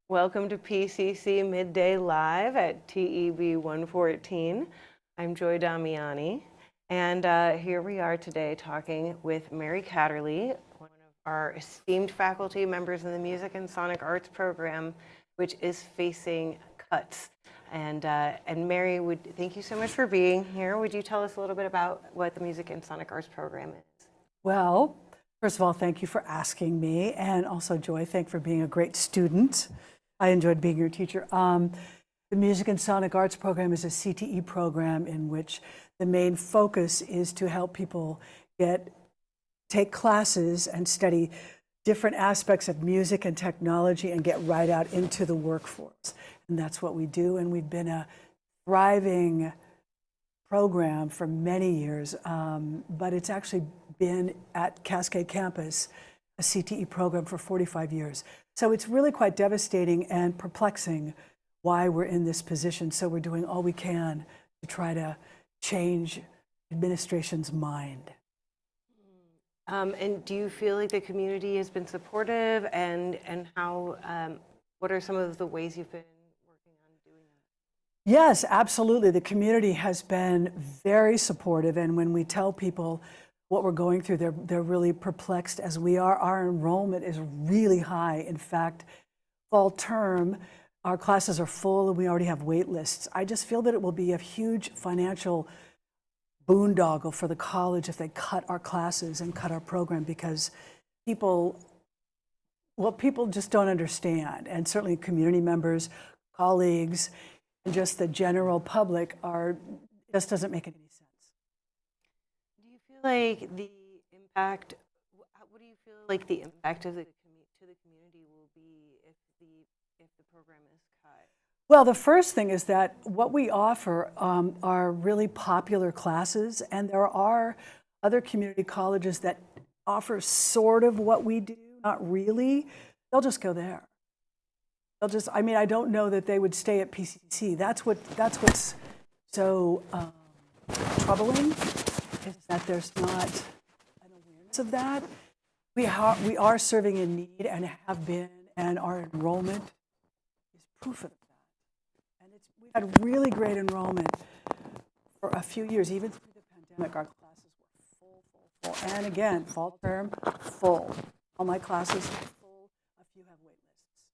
Welcome to PCC Midday Live at TEB 114. I'm Joy Damiani, and here we are today talking with Mary Catterley, one of our esteemed faculty members in the Music and Sonic Arts program, which is facing cuts. And Mary, thank you so much for being here. Would you tell us a little bit about what the Music and Sonic Arts program is? Well, first of all, thank you for asking me, and also Joy, thank you for being a great student. I enjoyed being your teacher. The Music and Sonic Arts program is a CTE program in which the main focus is to help people take classes and study different aspects of music and technology and get right out into the workforce. And that's what we do, and we've been a thriving program for many years, but it's actually been at Cascade campus, a CTE program for 45 years. So it's really quite devastating and perplexing why we're in this position. So we're doing all we can to try to change administration's mind. And do you feel like the community has been supportive, and how, what are some of the ways you've been working on doing that? Yes, absolutely. The community has been very supportive, and when we tell people what we're going through, they're really perplexed as we are. Our enrollment is really high. In fact, fall term, our classes are full and we already have wait lists. I just feel that it will be a huge financial boondoggle for the college if they cut our classes and cut our program, because people just don't understand. And certainly community members, colleagues, and just the general public just doesn't make any sense. Do you feel like the impact, what do you feel like the impact of to the community will be if the program is cut? Well, the first thing is that what we offer are really popular classes, and there are other community colleges that offer sort of what we do, not really. They'll just go there. I don't know that they would stay at PCC. That's what's so troubling, is that there's not an awareness of that. We are serving a need and have been, and our enrollment is proof of that. And we've had really great enrollment for a few years. Even through the pandemic, our classes were full. And again, fall term, full. All my classes full. A few have wait lists.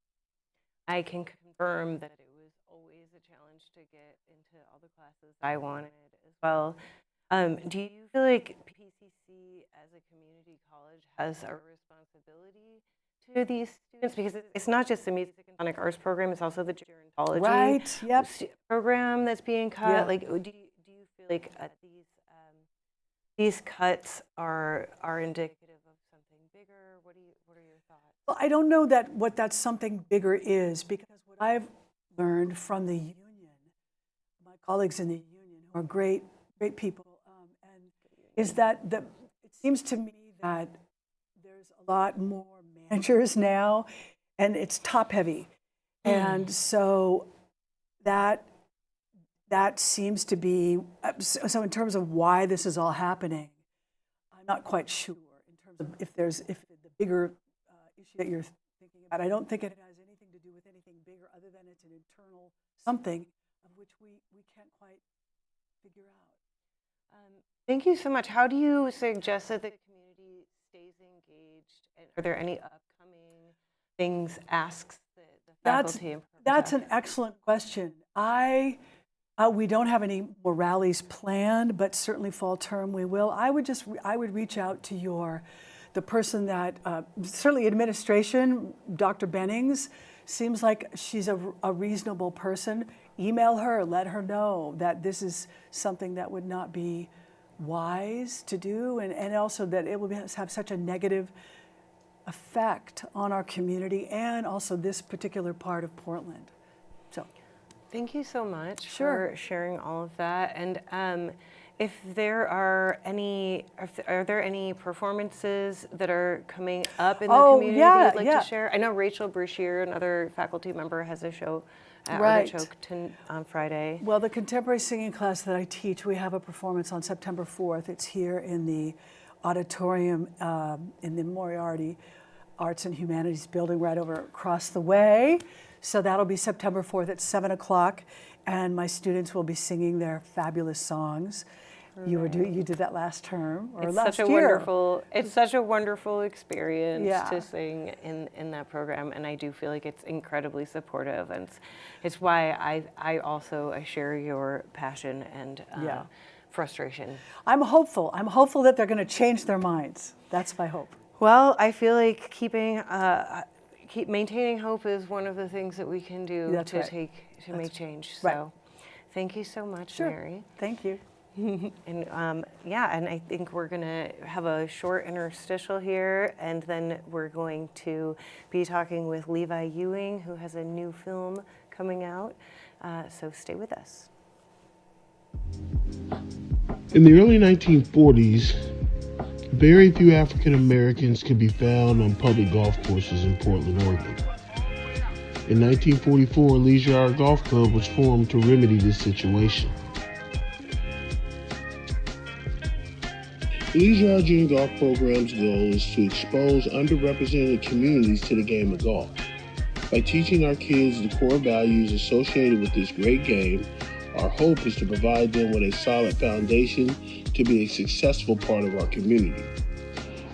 I can confirm that it was always a challenge to get into all the classes I wanted as well. Do you feel like PCC as a community college has a responsibility to these students? Because it's not just the Music and Sonic Arts program, it's also the gerontology Right, yep. program that's being cut. Yeah. Like, do you feel like these cuts are indicative of something bigger? What are your thoughts? Well, I don't know what that something bigger is, because what I've learned from the union, my colleagues in the union, who are great people, is that it seems to me that there's a lot more managers now, and it's top heavy. And so that seems to be, so in terms of why this is all happening, I'm not quite sure in terms of if the bigger issue that you're thinking about. I don't think it has anything to do with anything bigger other than it's an internal something of which we can't quite figure out. Thank you so much. How do you suggest that the community stays engaged? And are there any upcoming asks the faculty? That's an excellent question. We don't have any more rallies planned, but certainly fall term we will. I would reach out to the person that, certainly administration, Dr. Bennings, seems like she's a reasonable person. Email her, let her know that this is something that would not be wise to do, and also that it will have such a negative effect on our community and also this particular part of Portland. So, thank you so much Sure. for sharing all of that. And if there are any performances that are coming up in the community that you'd like to share? I know Rachel Brushier, another faculty member, has a show at Artichoke on Friday. Well, the contemporary singing class that I teach, we have a performance on September 4th. It's here in the auditorium in the Moriarty Arts and Humanities building right over across the way. So that'll be September 4th at 7 o'clock, and my students will be singing their fabulous songs. You did that last term or last year. It's such a wonderful experience Yeah. to sing in that program, and I do feel like it's incredibly supportive, and it's why I share your passion and Yeah. frustration. I'm hopeful. I'm hopeful that they're going to change their minds. That's my hope. Well, I feel like maintaining hope is one of the things that we can do That's to right. make change. right. So, thank you so much, Sure. Mary. Thank you. And and I think we're gonna have a short interstitial here, and then we're going to be talking with Levi Ewing, who has a new film coming out. So stay with us. In the early 1940s, very few African Americans could be found on public golf courses in Portland, Oregon. In 1944, Leisure Hour Golf Club was formed to remedy this situation. Leisure Hour Junior Golf Program's goal is to expose underrepresented communities to the game of golf. By teaching our kids the core values associated with this great game, our hope is to provide them with a solid foundation to be a successful part of our community.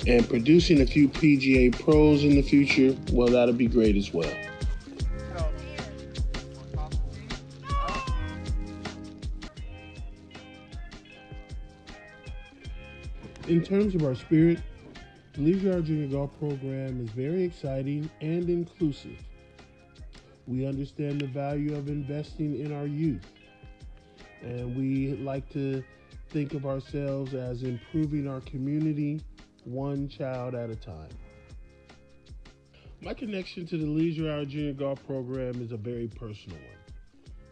And producing a few PGA pros in the future, well, that'll be great as well. In terms of our spirit, the Leisure Hour Junior Golf Program is very exciting and inclusive. We understand the value of investing in our youth, and we like to think of ourselves as improving our community one child at a time. My connection to the Leisure Hour Junior Golf Program is a very personal one.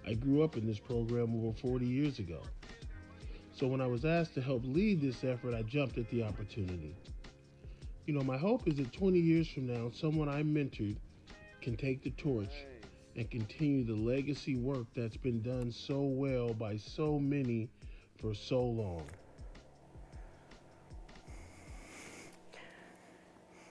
I grew up in this program over 40 years ago. So when I was asked to help lead this effort, I jumped at the opportunity. My hope is that 20 years from now, someone I mentored can take the torch and continue the legacy work that's been done so well by so many for so long.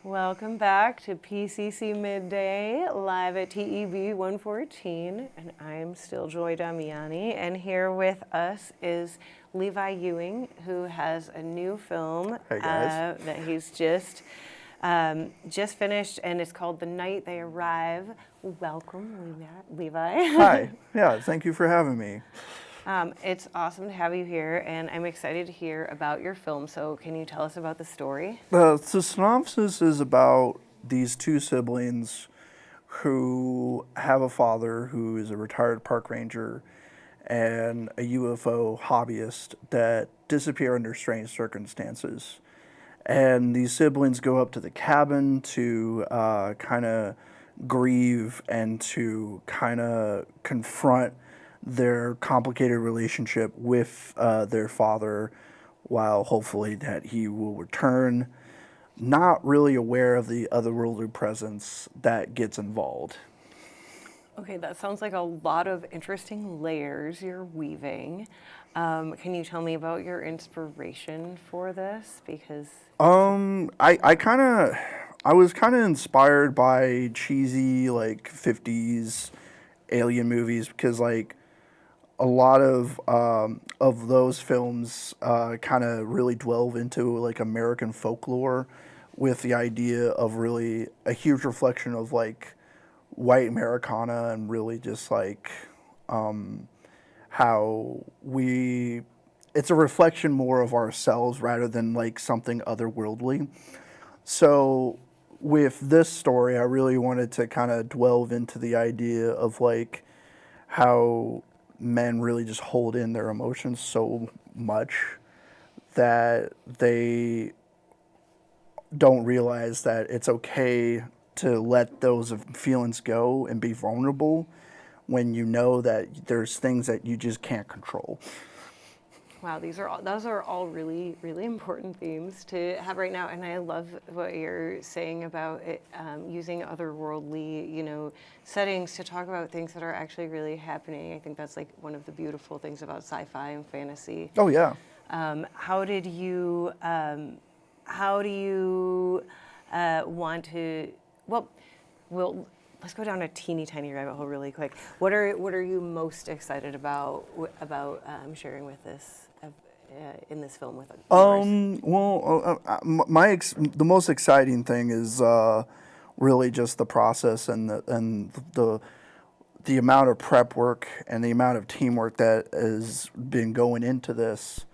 Welcome back to PCC Midday, live at TEB 114, and I'm still Joy Damiani, and here with us is Levi Ewing, who has a new film that he's just finished, and it's called The Night They Arrive. Welcome, Levi. Hi. Yeah, thank you for having me. It's awesome to have you here, and I'm excited to hear about your film. So can you tell us about the story? The synopsis is about these two siblings who have a father who is a retired park ranger and a UFO hobbyist that disappear under strange circumstances. And these siblings go up to the cabin to kind of grieve and to kind of confront their complicated relationship with their father, while hopefully that he will return, not really aware of the otherworldly presence that gets involved. Okay, that sounds like a lot of interesting layers you're weaving. Can you tell me about your inspiration for this? Because I was kind of inspired by cheesy like 50s alien movies, because like a lot of those films kind of really delve into like American folklore, with the idea of really a huge reflection of like white Americana, and really just like how it's a reflection more of ourselves rather than like something otherworldly. So with this story, I really wanted to kind of delve into the idea of like how men really just hold in their emotions so much that they don't realize that it's okay to let those feelings go and be vulnerable when you know that there's things that you just can't control. wow, those are all really, really important themes to have right now, and I love what you're saying about it, using otherworldly, settings to talk about things that are actually really happening. I think that's like one of the beautiful things about sci-fi and fantasy. Oh yeah. How did you how do you want to? Well, let's go down a teeny tiny rabbit hole really quick. What are you most excited about sharing with this in this film with viewers? The most exciting thing is really just the process and the amount of prep work and the amount of teamwork that has been going into this.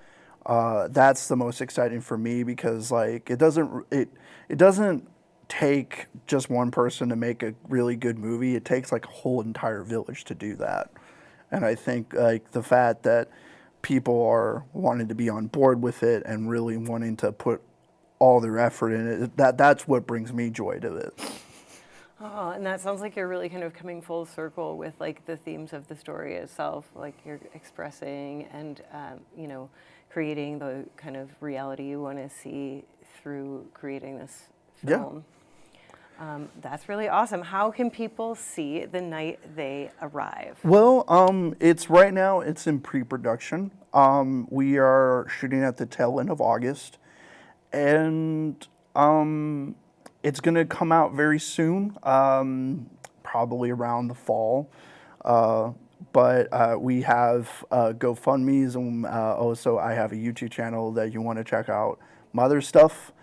That's the most exciting for me because like it doesn't take just one person to make a really good movie. It takes like a whole entire village to do that. And I think like the fact that people are wanting to be on board with it and really wanting to put all their effort in it, that's what brings me joy to it. Oh, and that sounds like you're really kind of coming full circle with like the themes of the story itself, like you're expressing and creating the kind of reality you want to see through creating this film. Yeah. That's really awesome. How can people see The Night They Arrive? Well, it's right now. It's in pre-production. We are shooting at the tail end of August, and it's going to come out very soon, probably around the fall. But we have GoFundMe's, and also I have a YouTube channel that you want to check out. My other stuff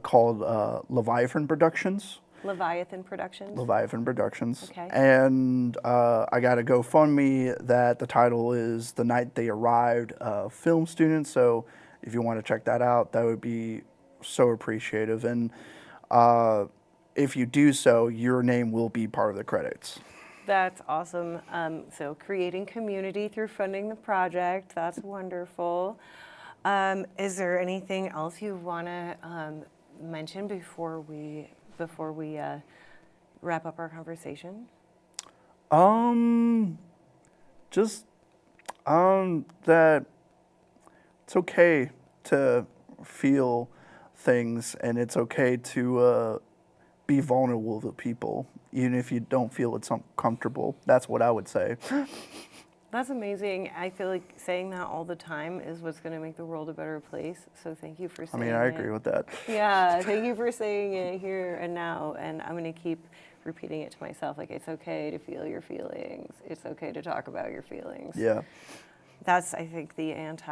called Leviathan Productions. Leviathan Productions? Leviathan Productions. Okay. And I got a GoFundMe that the title is The Night They Arrived, Film Students. So if you want to check that out, that would be so appreciative. And if you do so, your name will be part of the credits. That's awesome. So creating community through funding the project, that's wonderful. Is there anything else you want to mention before we wrap up our conversation? Just that it's okay to feel things, and it's okay to be vulnerable to people, even if you don't feel it's comfortable. That's what I would say. That's amazing. I feel like saying that all the time is what's going to make the world a better place. So thank you for saying it. I agree with that. Yeah, thank you for saying it here and now. And I'm going to keep repeating it to myself. Like, it's okay to feel your feelings. It's okay to talk about your feelings. Yeah. That's, I think, that's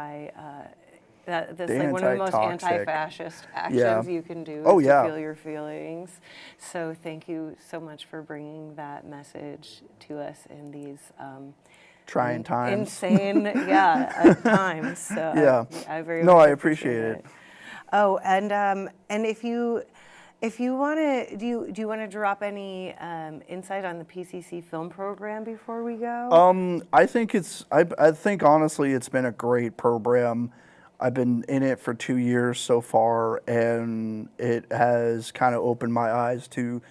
like one of the most anti-fascist actions you can do is to feel your feelings. So thank you so much for bringing that message to us in these trying times. Insane, times. So I very much I appreciate it. Oh, and if you want to, do you want to drop any insight on the PCC film program before we go? I think honestly it's been a great program. I've been in it for 2 years so far, and it has kind of opened my eyes to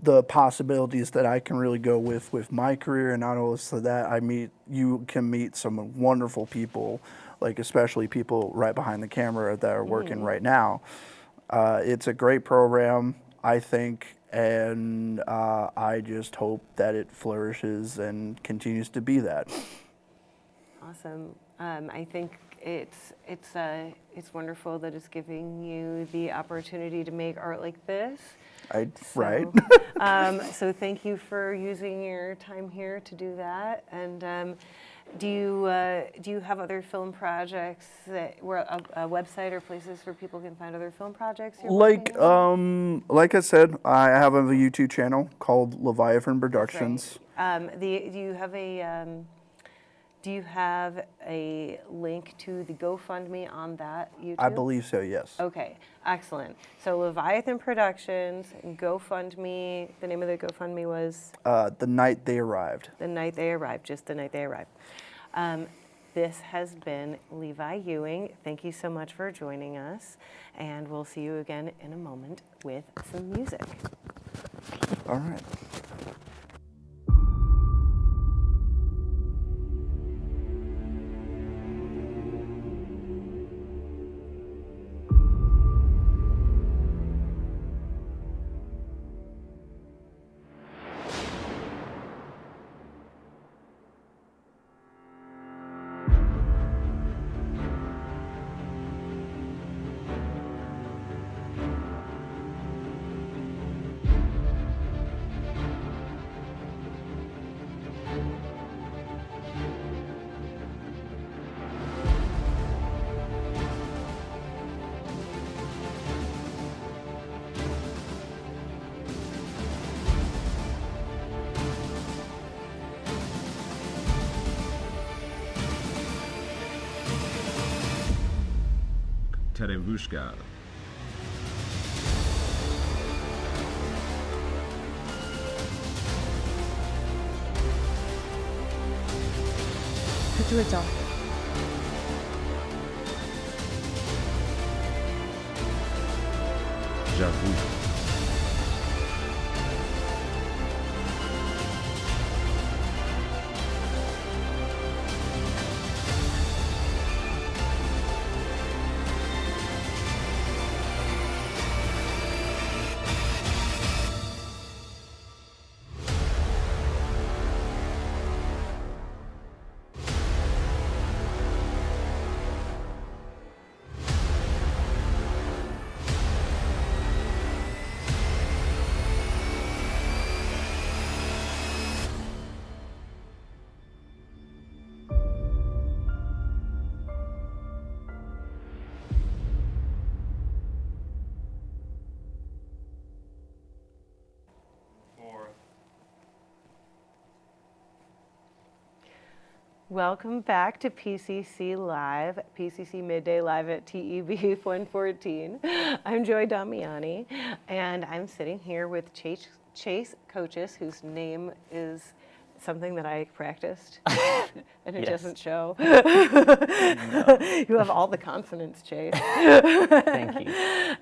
the possibilities that I can really go with my career. And not only that, you can meet some wonderful people, like especially people right behind the camera that are working right now. It's a great program, I think, and I just hope that it flourishes and continues to be that. Awesome. I think it's wonderful that it's giving you the opportunity to make art like this. Right. So thank you for using your time here to do that. And do you have other film projects where a website or places where people can find other film projects you're working on? Like I said, I have a YouTube channel called Leviathan Productions. Right. Do you have a link to the GoFundMe on that YouTube? I believe so, yes. Okay, excellent. So Leviathan Productions, GoFundMe, the name of the GoFundMe was? The Night They Arrived. The Night They Arrived, just The Night They Arrived. This has been Levi Ewing. Thank you so much for joining us, and we'll see you again in a moment with some music. All right. Terevushka. Katuita. J'avoue. Welcome back to PCC Live, PCC Midday Live at TEB 114. I'm Joy Damiani, and I'm sitting here with Chase Coaches, whose name is something that I practiced, and it doesn't show. You have all the consonants, Chase. Thank you.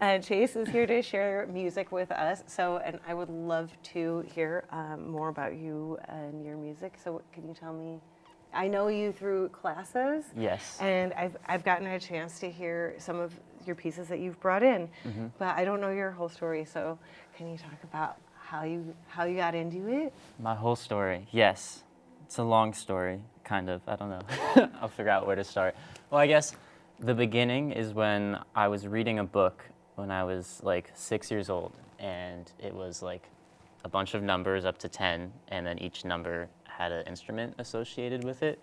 And Chase is here to share music with us. And I would love to hear more about you and your music. So can you tell me? I know you through classes. Yes. And I've gotten a chance to hear some of your pieces that you've brought in, but I don't know your whole story. So can you talk about how you got into it? My whole story, yes. It's a long story, kind of. I don't know. I'll figure out where to start. Well, I guess the beginning is when I was reading a book when I was like 6 years old, and it was like a bunch of numbers up to 10, and then each number had an instrument associated with it.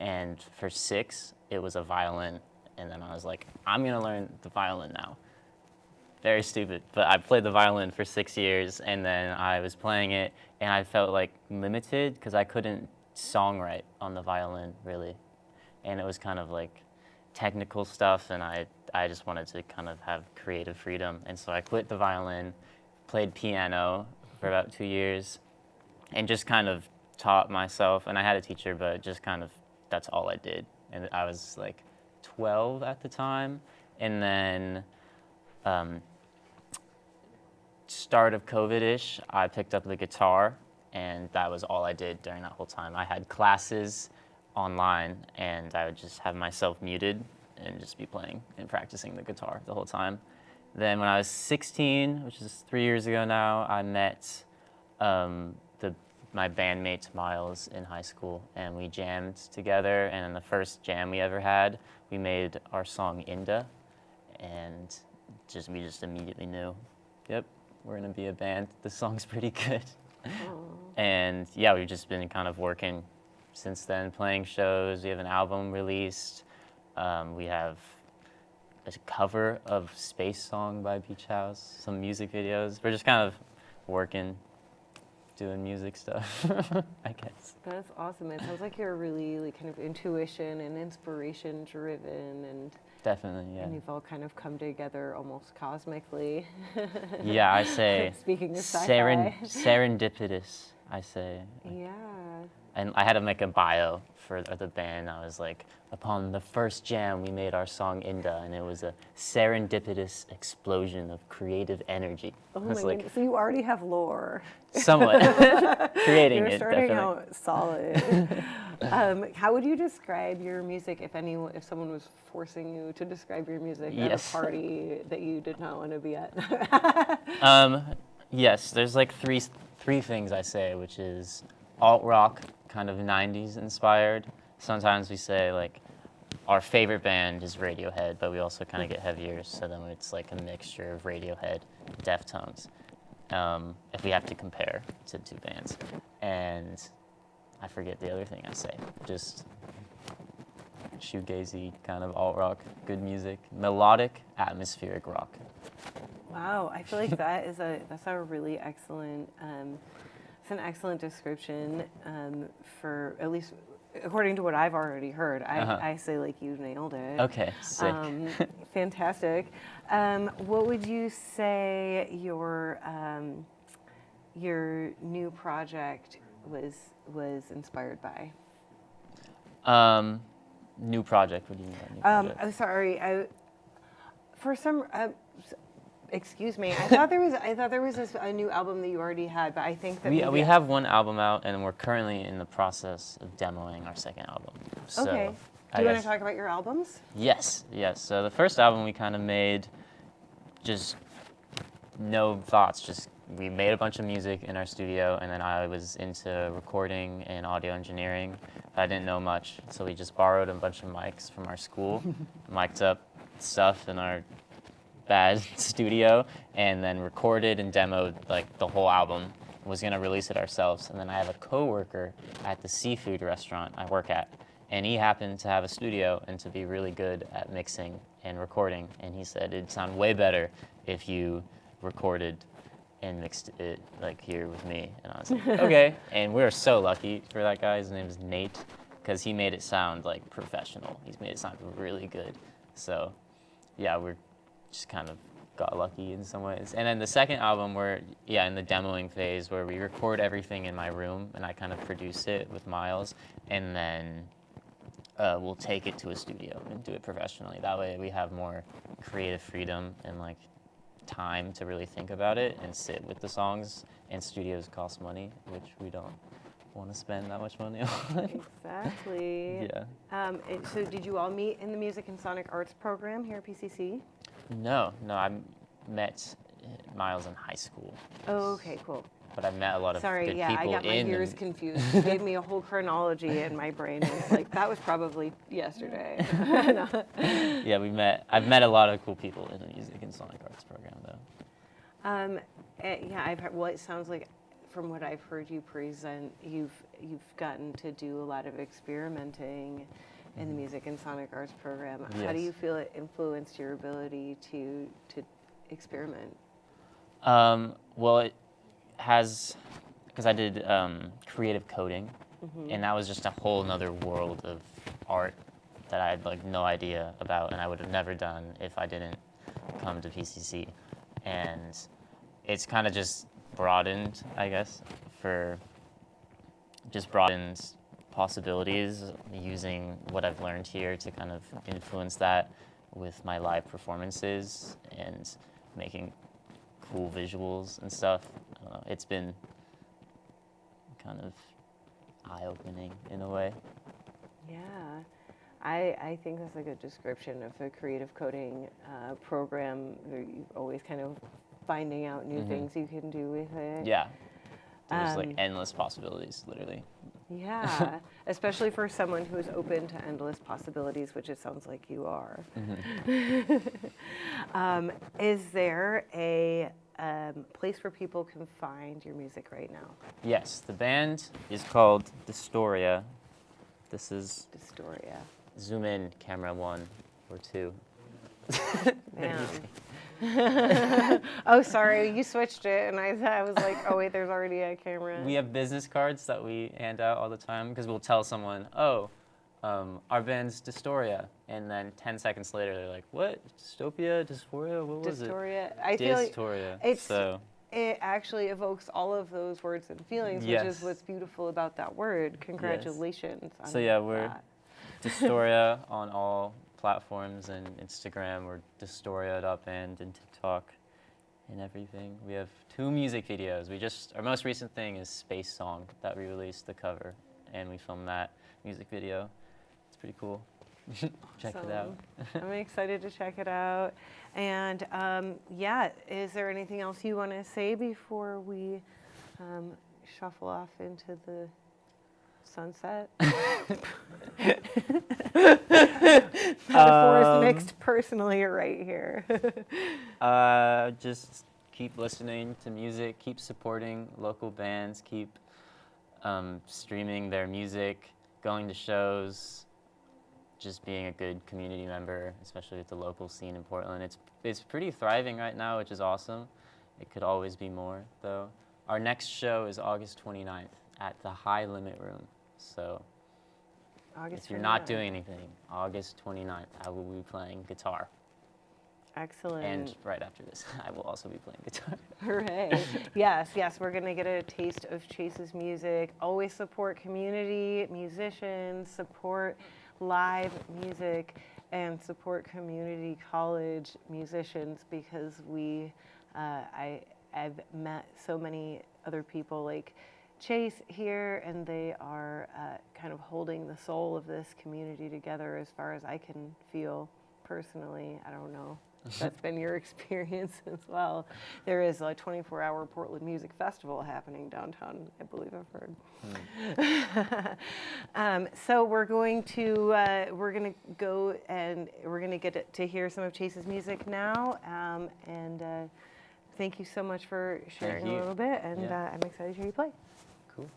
And for 6, it was a violin. And then I was like, I'm gonna learn the violin now. Very stupid, but I played the violin for 6 years, and then I was playing it, and I felt like limited because I couldn't songwrite on the violin really. And it was kind of like technical stuff, and I just wanted to kind of have creative freedom. And so I quit the violin, played piano for about 2 years, and just kind of taught myself. And I had a teacher, but just kind of, that's all I did. And I was like 12 at the time. And then start of COVID-ish, I picked up the guitar, and that was all I did during that whole time. I had classes online, and I would just have myself muted and just be playing and practicing the guitar the whole time. Then when I was 16, which is 3 years ago now, I met my bandmate Miles in high school, and we jammed together. And in the first jam we ever had, we made our song Inda, and we just immediately knew, yep, we're gonna be a band. This song's pretty good. And yeah, we've just been kind of working since then, playing shows. We have an album released. We have a cover of Space Song by Beach House, some music videos. We're just kind of working, doing music stuff, I guess. That's awesome. It sounds like you're really like kind of intuition and inspiration driven, and Definitely, yeah. and you've all kind of come together almost cosmically. Yeah, I say Speaking of sci-fi. serendipitous, I say. Yeah. And I had to make a bio for the band. I was like, upon the first jam, we made our song Inda, and it was a serendipitous explosion of creative energy. Oh I was my like, goodness. So you already have lore. somewhat creating You're it, starting definitely. out solid. How would you describe your music if someone was forcing you to describe your music at a party that you did not want to be at? Yes, there's like three things I say, which is alt rock, kind of 90s inspired. Sometimes we say like our favorite band is Radiohead, but we also kind of get heavier, so then it's like a mixture of Radiohead, Deftones, if we have to compare to two bands. And I forget the other thing I say, just shoegazy kind of alt rock, good music, melodic, atmospheric rock. Wow, I feel like that's a really excellent, it's an excellent description for at least according to what I've already heard, I say like you nailed it. Okay, sick. Fantastic. What would you say your new project was inspired by? New project. What do you mean by new project? Oh, sorry. Excuse me. I thought there was a new album that you already had, but I think that We have one album out, and we're currently in the process of demoing our second album. So Okay. I Do you want guess- to talk about your albums? Yes. So the first album we kind of made just no thoughts. Just we made a bunch of music in our studio, and then I was into recording and audio engineering. I didn't know much, so we just borrowed a bunch of mics from our school, mic'd up stuff in our bad studio, and then recorded and demoed like the whole album. Was gonna release it ourselves, and then I have a coworker at the seafood restaurant I work at, and he happened to have a studio and to be really good at mixing and recording, and he said it'd sound way better if you recorded and mixed it like here with me. And I was like, okay. And we were so lucky for that guy. His name is Nate, because he made it sound like professional. He's made it sound really good. So yeah, we're just kind of got lucky in some ways. And then the second album, we're in the demoing phase where we record everything in my room and I kind of produce it with Miles, and then we'll take it to a studio and do it professionally. That way we have more creative freedom and like time to really think about it and sit with the songs. And studios cost money, which we don't want to spend that much money on. Exactly. Yeah. So did you all meet in the Music and Sonic Arts program here at PCC? No, I met Miles in high school. Oh, okay, cool. But I met a lot of Sorry, good yeah, I people got my in years the, confused. You gave me a whole chronology, and my brain was like, that was probably yesterday. Yeah, I've met a lot of cool people in the Music and Sonic Arts program, though. Yeah, I've heard, well, it sounds like from what I've heard you present, you've gotten to do a lot of experimenting in the Music and Sonic Arts program. How do Yes. you feel it influenced your ability to experiment? Well, it has, because I did creative coding, and that was just a whole nother world of art that I had like no idea about, and I would have never done if I didn't come to PCC. And it's kind of just broadened, I guess, broadened possibilities, using what I've learned here to kind of influence that with my live performances and making cool visuals and stuff. It's been kind of eye-opening in a way. Yeah, I think that's a good description of a creative coding program. Where you're always kind of finding out new things you can do with it. Yeah, there's like endless possibilities, literally. Yeah, especially for someone who is open to endless possibilities, which it sounds like you are. Is there a place where people can find your music right now? Yes, the band is called Dystoria. This is, Dystoria. zoom in, camera 1 or 2. Man. Oh, sorry, you switched it, and I was like, oh wait, there's already a camera. We have business cards that we hand out all the time, because we'll tell someone, our band's Dystoria, and then 10 seconds later they're like, what? Dystopia? Dysphoria? What was Dystoria. I feel like Dystoria. it actually evokes all of those words and feelings, which is Yes. what's beautiful about that word. Congratulations. So yeah, on we're that. Dystoria on all platforms, and Instagram, we're Dystoria.band, and TikTok and everything. We have 2 music videos. Our most recent thing is Space Song that we released, the cover, and we filmed that music video. It's pretty cool. Check it out. I'm excited to check it out. And is there anything else you want to say before we shuffle off into the sunset? Metaphors mixed personally right here. Just keep listening to music, keep supporting local bands, keep streaming their music, going to shows, just being a good community member, especially with the local scene in Portland. It's pretty thriving right now, which is awesome. It could always be more, though. Our next show is August 29th at the High Limit Room. So August If you're not 29th. doing anything, August 29th, I will be playing guitar. Excellent. And right after this, I will also be playing guitar. Hooray. Yes, yes, we're going to get a taste of Chase's music. Always support community musicians, support live music, and support community college musicians, because I've met so many other people like Chase here, and they are kind of holding the soul of this community together as far as I can feel personally. I don't know if that's been your experience as well. There is a 24-hour Portland Music Festival happening downtown, I believe I've heard. So we're going to go and we're going to get to hear some of Chase's music now. And thank you so much for sharing a you. little bit, and Yeah. I'm excited to hear you play. Cool.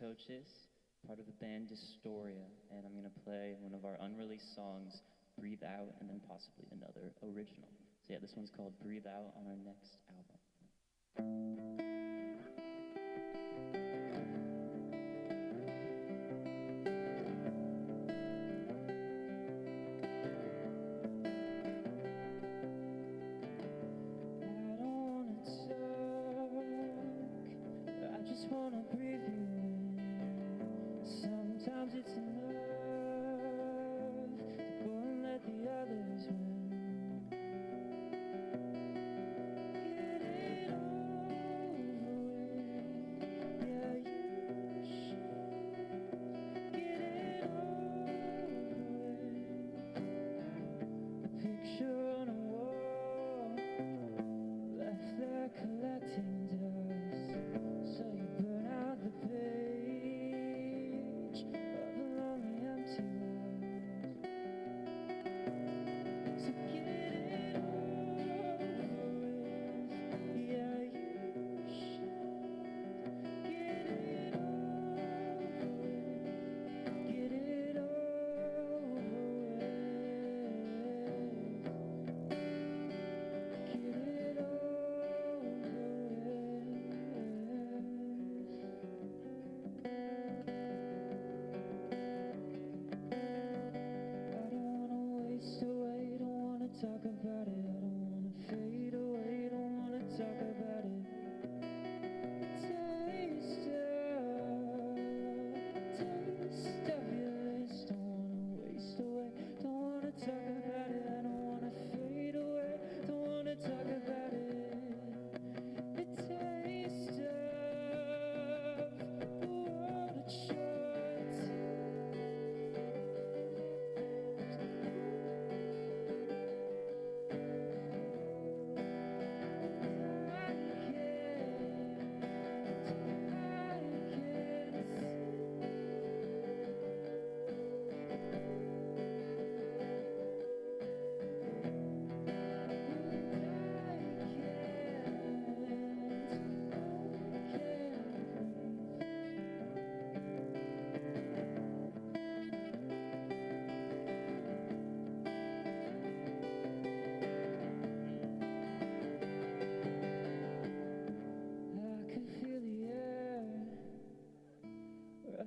Coaches, part of the band Dystoria, and I'm going to play one of our unreleased songs, Breathe Out, and then possibly another original. So yeah, this one's called Breathe Out on our next album. Wanna breathe you in. Sometimes it's enough to go and let the others win. Get it over with. Yeah, you should get it over with. A picture on a wall left there collecting dust. So you burn out the page of the lonely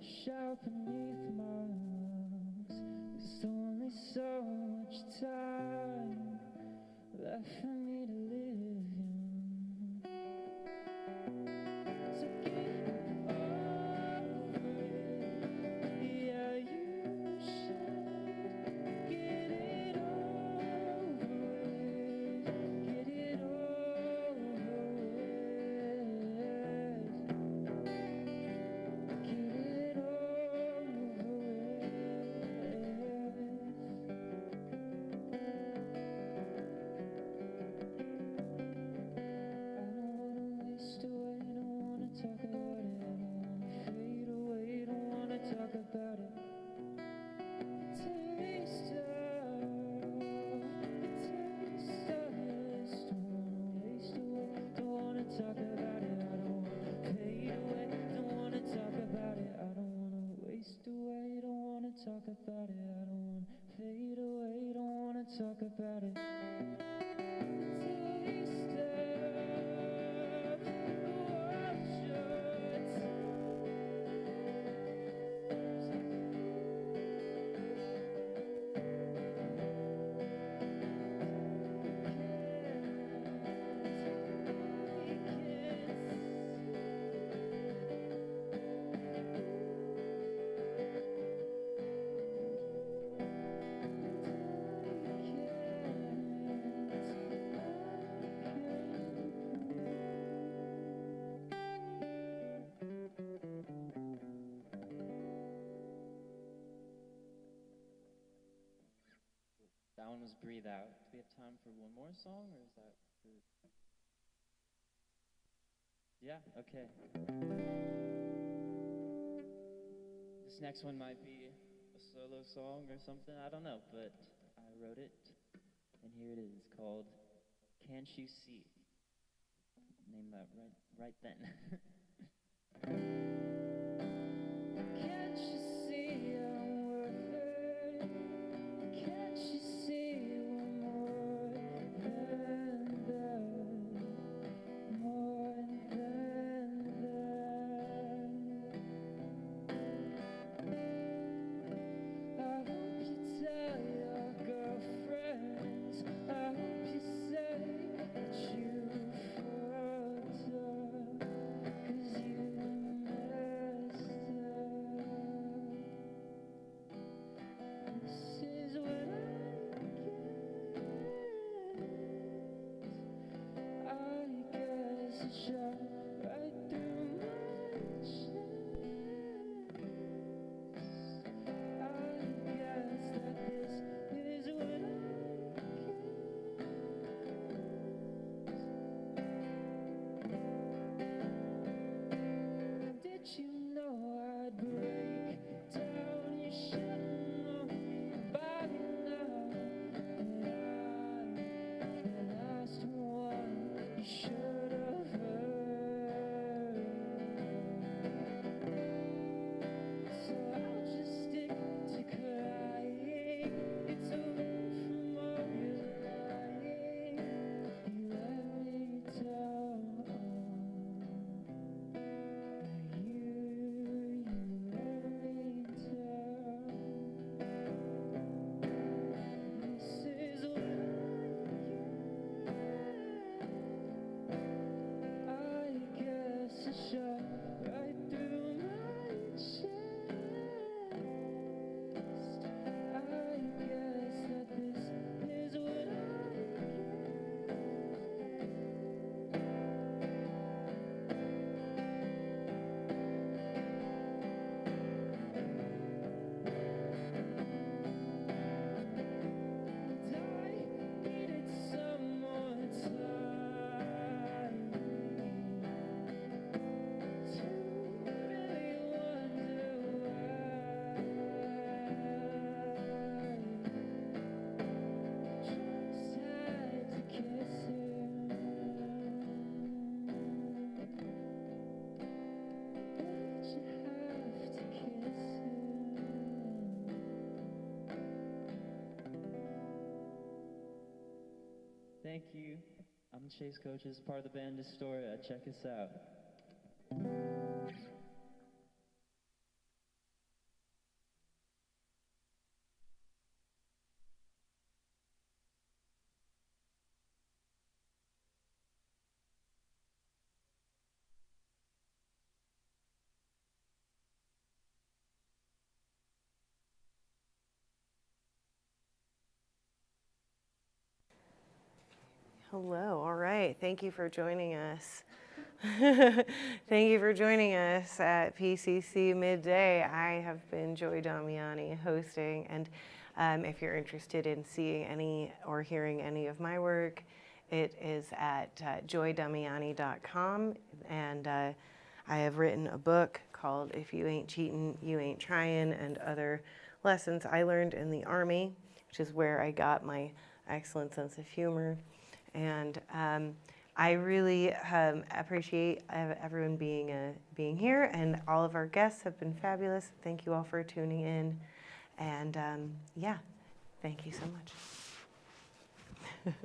rush out beneath my lungs. There's only so much time left for me to live young. So get over it, yeah, you should get it over with, get it over with, get it over I don't wanna waste away, don't wanna talk about it. I don't wanna fade away, don't wanna talk about it. Taste of this. Don't wanna waste away, don't wanna talk about it. I don't wanna fade away, don't wanna talk about it. I don't wanna waste away, don't wanna talk about it. I don't wanna fade away, don't wanna talk about it. Taste of what That one was Breathe Out. Do we have time for one more song, or is that good? Yeah, okay. This next one might be a solo song or something, I don't know, but I wrote it, and here it is, called Can't You See? Name that right then. Can't you see I'm worth it? Can't you see we're more than that? More than that. I hope you tell your girlfriends. I hope you say that you fucked up, 'cause you messed up. This is what I guess it shot right through my chest. I guess that this is what I guess. Did you know I'd break down? You should know by now that I'm the last one you should have heard. So I'll just stick to crying. It's away from all your lying. You let me down. You let me down. This is what I guess it shot right through my chest. I guess that this is what I needed some more time to really wonder why. Just had to kiss him. Did you have to kiss him? Thank you. I'm Chase Coaches, part of the band Astoria. Check us out. Hello. All right. Thank you for joining us. Thank you for joining us at PCC Midday. I have been Joy Damiani hosting, and if you're interested in seeing any or hearing any of my work, it is at joydamiani.com, and I have written a book called If You Ain't Cheatin', You Ain't Tryin', and other lessons I learned in the Army, which is where I got my excellent sense of humor. And I really appreciate everyone being here, and all of our guests have been fabulous. Thank you all for tuning in, and yeah, thank you so much.